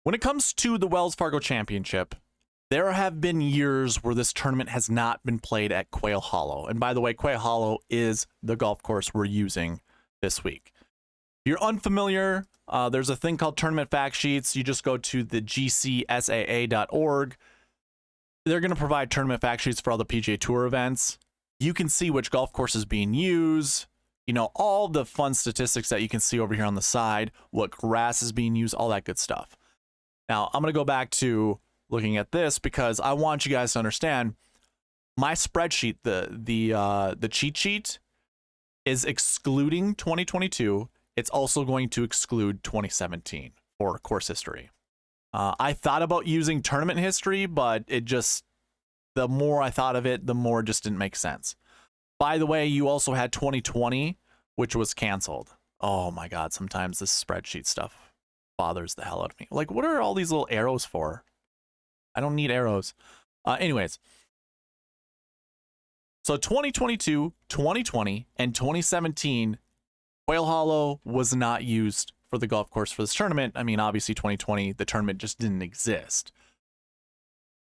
When it comes to the Wells Fargo Championship, there have been years where this tournament has not been played at Quail Hollow. And by the way, Quail Hollow is the golf course we're using this week. If you're unfamiliar, there's a thing called tournament fact sheets. You just go to the gcsaa.org. They're going to provide tournament fact sheets for all the PGA Tour events. You can see which golf course is being used, you know, all the fun statistics that you can see over here on the side, what grass is being used, all that good stuff. Now, I'm going to go back to looking at this because I want you guys to understand my spreadsheet, the cheat sheet is excluding 2022. It's also going to exclude 2017 for course history. I thought about using tournament history, but it just, the more I thought of it, the more it just didn't make sense. By the way, you also had 2020, which was canceled. Oh my God, sometimes this spreadsheet stuff bothers the hell out of me. Like, what are all these little arrows for? I don't need arrows. Anyways, so 2022, 2020, and 2017, Quail Hollow was not used for the golf course for this tournament. I mean, obviously 2020, the tournament just didn't exist.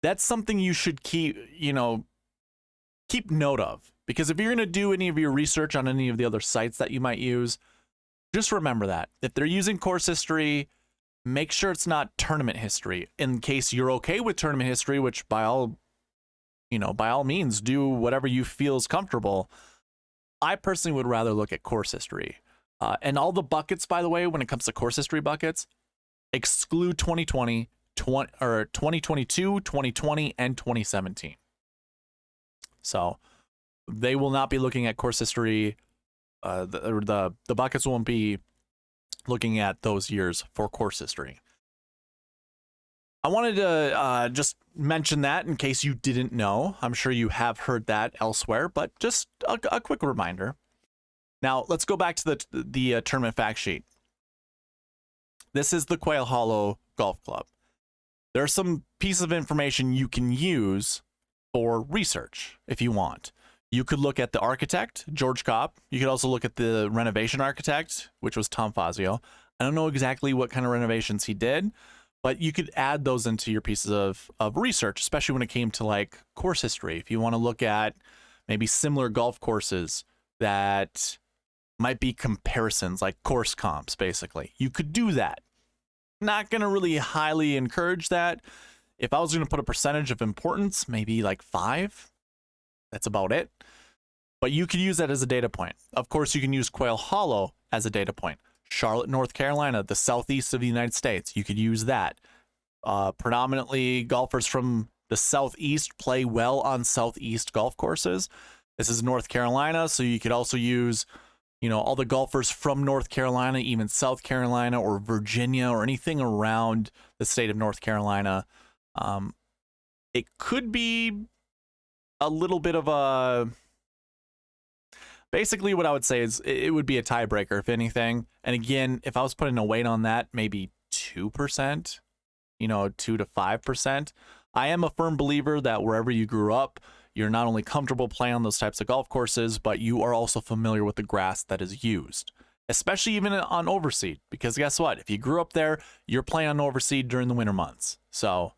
That's something you should keep note of, because if you're going to do any of your research on any of the other sites that you might use, just remember that if they're using course history, make sure it's not tournament history. In case you're okay with tournament history, which by all means, do whatever you feel is comfortable. I personally would rather look at course history. And all the buckets, by the way, when it comes to course history buckets, exclude 2020, 2022, 2020, and 2017. So they will not be looking at course history. The buckets won't be looking at those years for course history. I wanted to just mention that in case you didn't know. I'm sure you have heard that elsewhere, but just a quick reminder. Now, let's go back to the tournament fact sheet. This is the Quail Hollow Golf Club. There are some pieces of information you can use for research if you want. You could look at the architect, George Kopp. You could also look at the renovation architect, which was Tom Fazio. I don't know exactly what kind of renovations he did, but you could add those into your pieces of research, especially when it came to like course history. If you want to look at maybe similar golf courses that might be comparisons, like course comps, basically. You could do that. Not going to really highly encourage that. If I was going to put a percentage of importance, maybe like 5. That's about it. But you could use that as a data point. Of course, you can use Quail Hollow as a data point. Charlotte, North Carolina, the southeast of the United States. You could use that. Predominantly, golfers from the southeast play well on southeast golf courses. This is North Carolina, so you could also use, all the golfers from North Carolina, even South Carolina or Virginia or anything around the state of North Carolina. It could be a little bit of a... Basically, what I would say is it would be a tiebreaker, if anything. And again, if I was putting a weight on that, maybe 2%, 2 to 5%. I am a firm believer that wherever you grew up, you're not only comfortable playing on those types of golf courses, but you are also familiar with the grass that is used, especially even on overseed. Because guess what? If you grew up there, you're playing on overseed during the winter months. So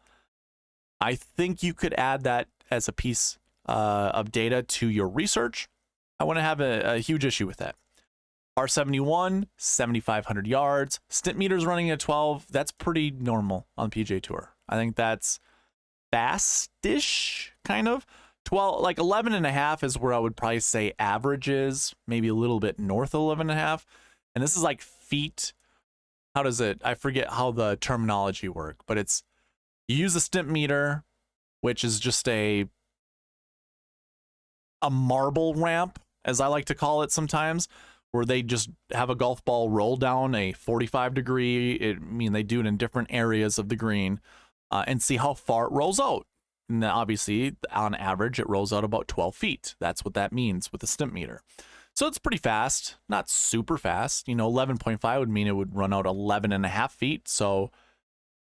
I think you could add that as a piece of data to your research. I wouldn't have a huge issue with that. R71, 7,500 yards. Stint meters running at 12. That's pretty normal on PGA Tour. I think that's fast-ish, kind of. 12, like 11.5 is where I would probably say average is. Maybe a little bit north of 11.5. And this is like feet. How does it? I forget how the terminology work, but it's, you use a stint meter, which is just a marble ramp, as I like to call it sometimes, where they just have a golf ball roll down a 45 degree. They do it in different areas of the green and see how far it rolls out. And obviously, on average, it rolls out about 12 feet. That's what that means with a stint meter. So it's pretty fast, not super fast. 11.5 would mean it would run out 11.5 feet. So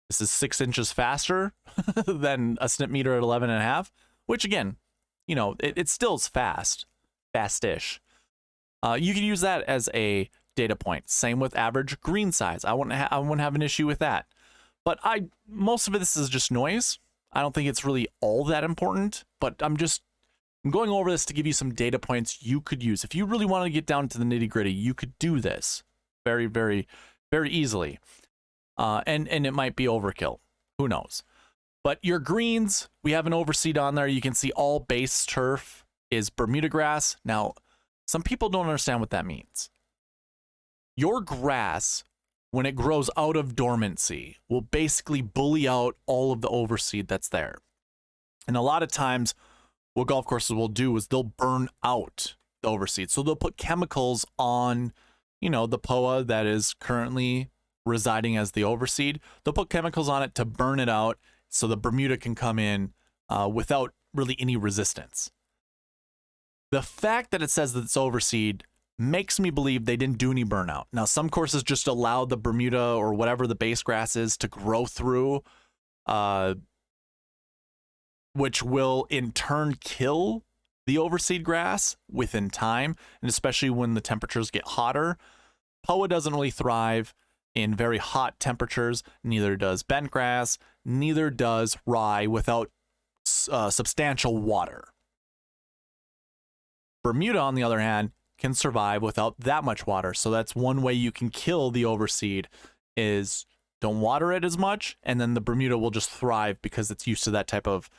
this is 6 inches faster than a stint meter at 11.5, which again, it still is fast-ish. You can use that as a data point. Same with average green size. I wouldn't have an issue with that. But most of this is just noise. I don't think it's really all that important, but I'm going over this to give you some data points you could use. If you really want to get down to the nitty-gritty, you could do this very, very, very easily. And it might be overkill. Who knows? But your greens, we have an overseed on there. You can see all base turf is Bermuda grass. Now, some people don't understand what that means. Your grass, when it grows out of dormancy, will basically bully out all of the overseed that's there. And a lot of times, what golf courses will do is they'll burn out the overseed. So they'll put chemicals on, the POA that is currently residing as the overseed. They'll put chemicals on it to burn it out so the Bermuda can come in without really any resistance. The fact that it says that it's overseed makes me believe they didn't do any burnout. Now, some courses just allow the Bermuda or whatever the base grass is to grow through, which will in turn kill the overseed grass within time, and especially when the temperatures get hotter. POA doesn't really thrive in very hot temperatures. Neither does bent grass. Neither does rye without substantial water. Bermuda, on the other hand, can survive without that much water. So that's one way you can kill the overseed, is don't water it as much, and then the Bermuda will just thrive because it's used to that type of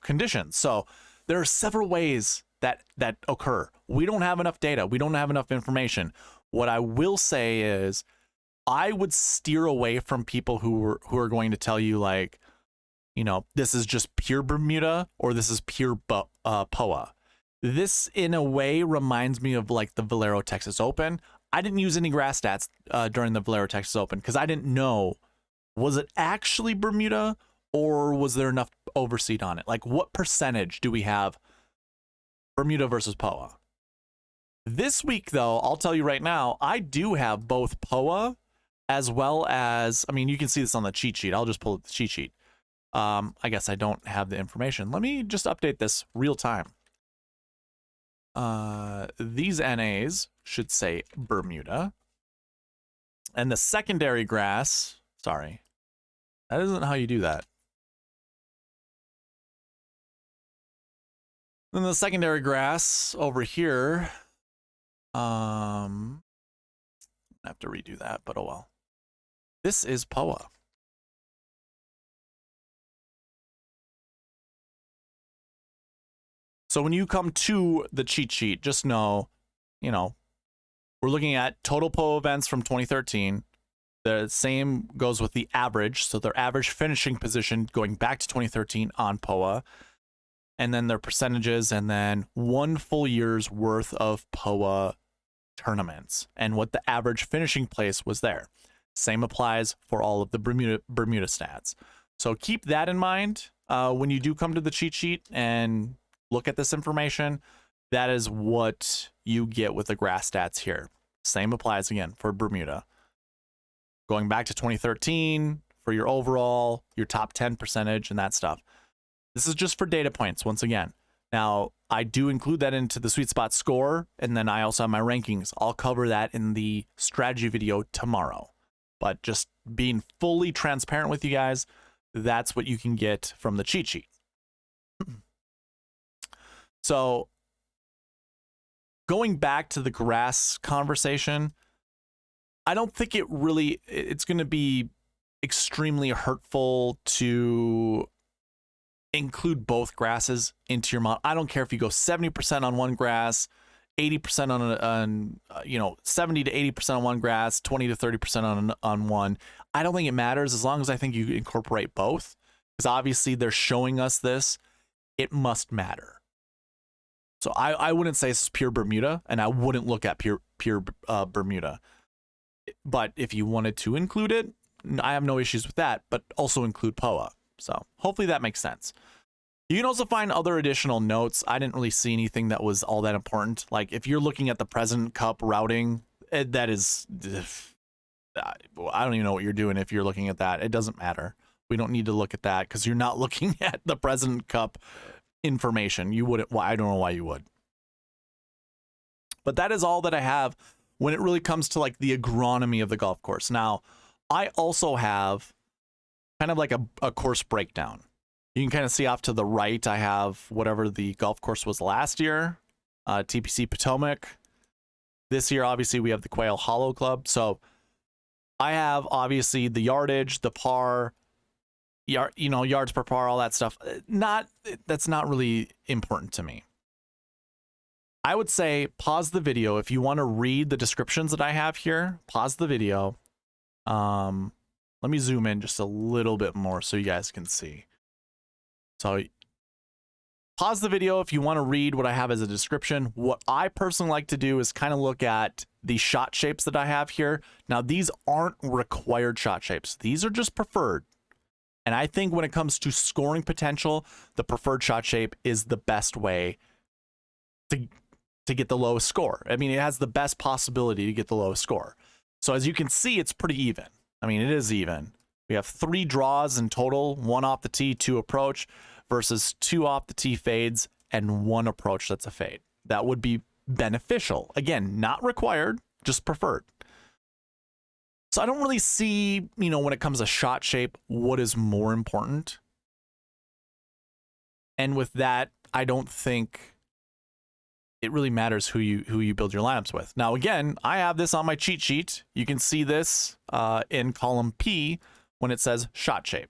conditions. So there are several ways that occur. We don't have enough data. We don't have enough information. What I will say is I would steer away from people who are going to tell you, like, this is just pure Bermuda or this is pure POA. This, in a way, reminds me of like the Valero Texas Open. I didn't use any grass stats during the Valero Texas Open because I didn't know, was it actually Bermuda or was there enough overseed on it? Like, what percentage do we have Bermuda versus POA? This week, though, I'll tell you right now, I do have both POA as well as, you can see this on the cheat sheet. I'll just pull up the cheat sheet. I guess I don't have the information. Let me just update this real time. These NAs should say Bermuda. And the secondary grass, sorry, that isn't how you do that. Then the secondary grass over here, I have to redo that, but oh well. This is POA. So when you come to the cheat sheet, just know, we're looking at total POA events from 2013. The same goes with the average. So their average finishing position going back to 2013 on POA. And then their percentages, and then 1 full year's worth of POA tournaments and what the average finishing place was there. Same applies for all of the Bermuda stats. So keep that in mind when you do come to the cheat sheet and look at this information. That is what you get with the grass stats here. Same applies again for Bermuda. Going back to 2013 for your overall, your top 10 percentage and that stuff. This is just for data points once again. Now, I do include that into the Sweet Spot score, and then I also have my rankings. I'll cover that in the strategy video tomorrow. But just being fully transparent with you guys, that's what you can get from the cheat sheet. So going back to the grass conversation, I don't think it's going to be extremely hurtful to include both grasses into your model. I don't care if you go 70% on one grass, 80% on 70 to 80% on one grass, 20 to 30% on one. I don't think it matters as long as I think you incorporate both, because obviously they're showing us this. It must matter. So I wouldn't say this is pure Bermuda, and I wouldn't look at pure Bermuda. But if you wanted to include it, I have no issues with that, but also include POA. So hopefully that makes sense. You can also find other additional notes. I didn't really see anything that was all that important. Like if you're looking at the President Cup routing, that is, I don't even know what you're doing if you're looking at that. It doesn't matter. We don't need to look at that because you're not looking at the President Cup information. You wouldn't. Well, I don't know why you would. But that is all that I have when it really comes to like the agronomy of the golf course. Now, I also have kind of like a course breakdown. You can kind of see off to the right, I have whatever the golf course was last year, TPC Potomac. This year, obviously, we have the Quail Hollow Club. So I have, obviously, the yardage, the par, yards per par, all that stuff. That's not really important to me. I would say pause the video. If you want to read the descriptions that I have here, pause the video. Let me zoom in just a little bit more so you guys can see. So pause the video if you want to read what I have as a description. What I personally like to do is kind of look at the shot shapes that I have here. Now, these aren't required shot shapes. These are just preferred. And I think when it comes to scoring potential, the preferred shot shape is the best way to get the lowest score. I mean, it has the best possibility to get the lowest score. So as you can see, it's pretty even. I mean, it is even. We have 3 draws in total, 1 off the tee, 2 approach, versus 2 off the tee fades and 1 approach that's a fade. That would be beneficial. Again, not required, just preferred. So I don't really see, when it comes to shot shape, what is more important. And with that, I don't think it really matters who you build your lineups with. Now, again, I have this on my cheat sheet. You can see this in column P when it says shot shape.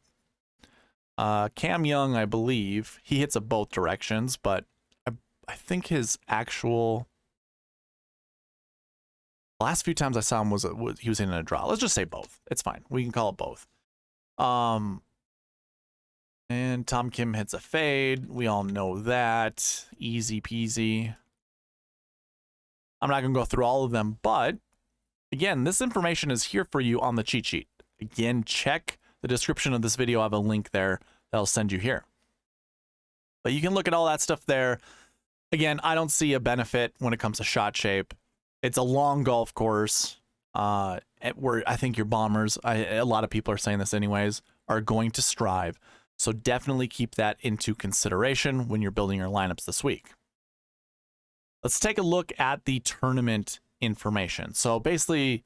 Cam Young, I believe, he hits it both directions, but I think his actual last few times I saw him he was in a draw. Let's just say both. It's fine. We can call it both. And Tom Kim hits a fade. We all know that. Easy peasy. I'm not going to go through all of them, but again, this information is here for you on the cheat sheet. Again, check the description of this video. I have a link there that I'll send you here. But you can look at all that stuff there. Again, I don't see a benefit when it comes to shot shape. It's a long golf course where I think your bombers, a lot of people are saying this anyways, are going to strive. So definitely keep that into consideration when you're building your lineups this week. Let's take a look at the tournament information. So basically,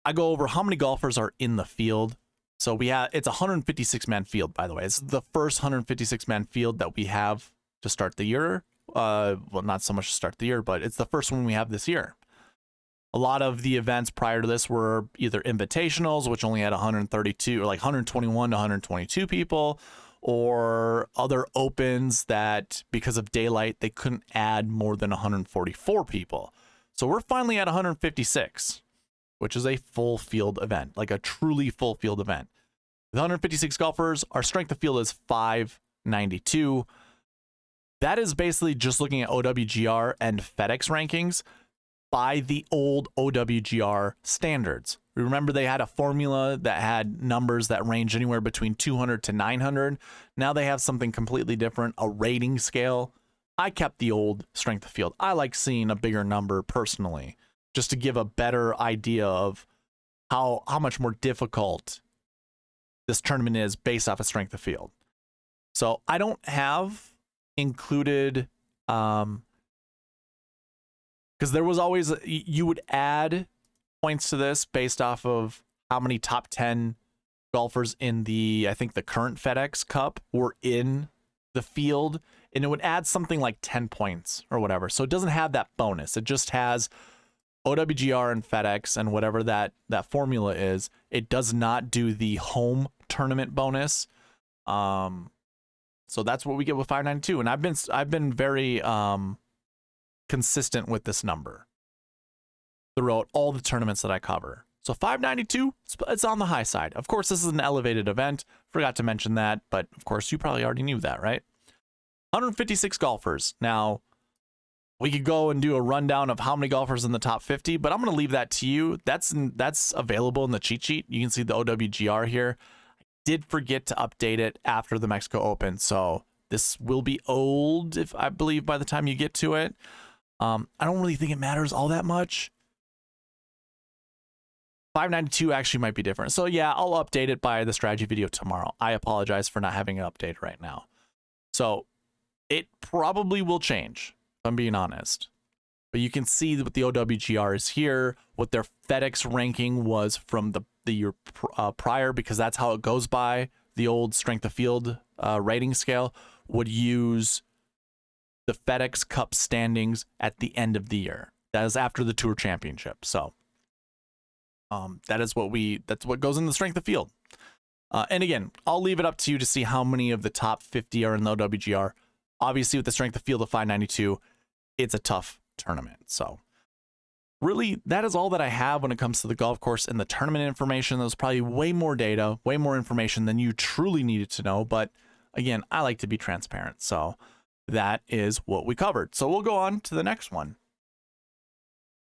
I go over how many golfers are in the field. So it's a 156-man field, by the way. It's the first 156-man field that we have to start the year. Well, not so much to start the year, but it's the first one we have this year. A lot of the events prior to this were either invitationals, which only had 132 or like 121 to 122 people, or other opens that because of daylight, they couldn't add more than 144 people. So we're finally at 156, which is a full field event, like a truly full field event. With 156 golfers, our strength of field is 592. That is basically just looking at OWGR and FedEx rankings by the old OWGR standards. Remember, they had a formula that had numbers that range anywhere between 200 to 900. Now they have something completely different, a rating scale. I kept the old strength of field. I like seeing a bigger number personally, just to give a better idea of how much more difficult this tournament is based off of strength of field. So I don't have included, because there was always, you would add points to this based off of how many top 10 golfers in I think the current FedEx Cup were in the field, and it would add something like 10 points or whatever. So it doesn't have that bonus. It just has OWGR and FedEx and whatever that formula is. It does not do the home tournament bonus. So that's what we get with 592. And I've been very consistent with this number throughout all the tournaments that I cover. So 592, it's on the high side. Of course, this is an elevated event. Forgot to mention that, but of course, you probably already knew that, right? 156 golfers. Now, we could go and do a rundown of how many golfers in the top 50, but I'm going to leave that to you. That's available in the cheat sheet. You can see the OWGR here. I did forget to update it after the Mexico Open, so this will be old, if I believe, by the time you get to it. I don't really think it matters all that much. 592 actually might be different. So yeah, I'll update it by the strategy video tomorrow. I apologize for not having it updated right now. So it probably will change, if I'm being honest. But you can see what the OWGR is here, what their FedEx ranking was from the year prior, because that's how it goes by. The old strength of field rating scale would use the FedEx Cup standings at the end of the year. That is after the Tour Championship. So that's what goes in the strength of field. And again, I'll leave it up to you to see how many of the top 50 are in the OWGR. Obviously, with the strength of field of 592, it's a tough tournament. So really, that is all that I have when it comes to the golf course and the tournament information. There's probably way more data, way more information than you truly needed to know. But again, I like to be transparent. So that is what we covered. So we'll go on to the next one.